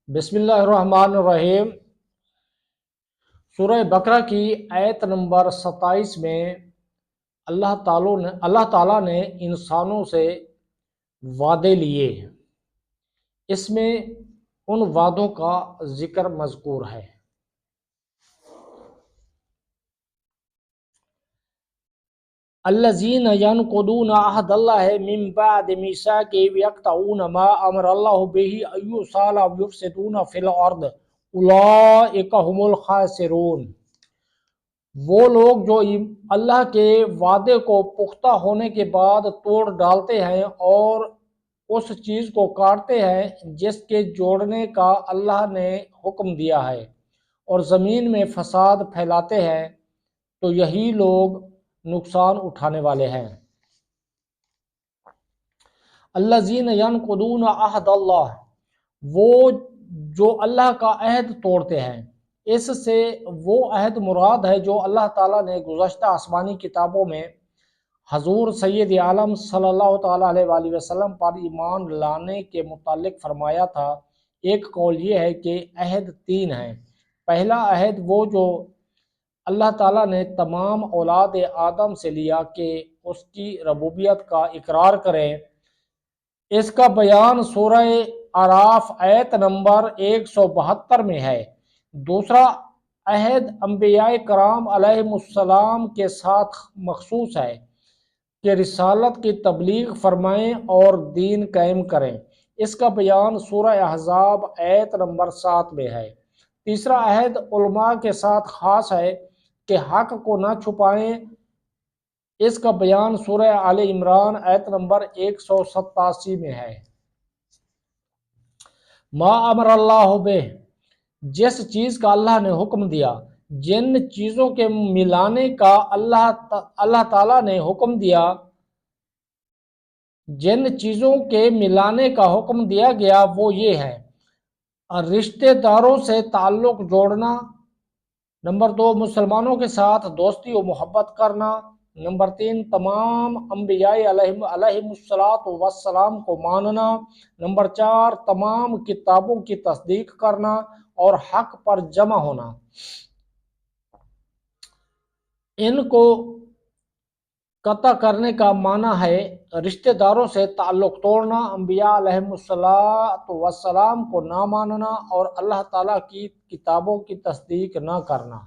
بسم اللہ الرحمن الرحیم۔ سورہ بقرہ کی آیت نمبر 27 میں اللہ تعالیٰ نے انسانوں سے وعدے لیے، اس میں ان وعدوں کا ذکر مذکور ہے۔ الذین ینقضون عہد اللہ من بعد میثاقہ ویقطعون ما امر اللہ بہ ان یوصل ویفسدون فی الارض اولئک ھم الخاسرون۔ وہ لوگ جو اللہ کے وعدے کو پختہ ہونے کے بعد توڑ ڈالتے ہیں اور اس چیز کو کاٹتے ہیں جس کے جوڑنے کا اللہ نے حکم دیا ہے، اور زمین میں فساد پھیلاتے ہیں، تو یہی لوگ نقصان اٹھانے والے ہیں۔ الذین ینقضون عہد اللہ، وہ جو اللہ کا عہد توڑتے ہیں۔ اس سے وہ عہد مراد ہے جو اللہ تعالیٰ نے گزشتہ آسمانی کتابوں میں حضور سید عالم صلی اللہ تعالیٰ علیہ وآلہ وسلم پر ایمان لانے کے متعلق فرمایا تھا۔ ایک قول یہ ہے کہ عہد 3 ہیں۔ پہلا عہد وہ جو اللہ تعالیٰ نے تمام اولاد آدم سے لیا کہ اس کی ربوبیت کا اقرار کریں، اس کا بیان سورہ اعراف آیت نمبر 172 میں ہے۔ دوسرا عہد انبیاء کرام علیہم السلام کے ساتھ مخصوص ہے کہ رسالت کی تبلیغ فرمائیں اور دین قائم کریں، اس کا بیان سورہ احزاب آیت نمبر 7 میں ہے۔ تیسرا عہد علماء کے ساتھ خاص ہے کہ حق کو نہ چھپائیں، اس کا بیان سورہ آل عمران آیت نمبر 187 میں ہے۔ ما امر اللہ بہ، جس چیز کا اللہ نے حکم دیا، جن چیزوں کے ملانے کا اللہ تعالیٰ نے حکم دیا، جن چیزوں کے ملانے کا حکم دیا گیا وہ یہ ہے: رشتہ داروں سے تعلق جوڑنا، نمبر 2 مسلمانوں کے ساتھ دوستی و محبت کرنا، نمبر 3 تمام انبیاء علیہم السلام کو ماننا، نمبر 4 تمام کتابوں کی تصدیق کرنا اور حق پر جمع ہونا۔ ان کو قطع کرنے کا معنی ہے رشتہ داروں سے تعلق توڑنا، انبیاء علیہم السلام کو نہ ماننا اور اللہ تعالیٰ کی کتابوں کی تصدیق نہ کرنا۔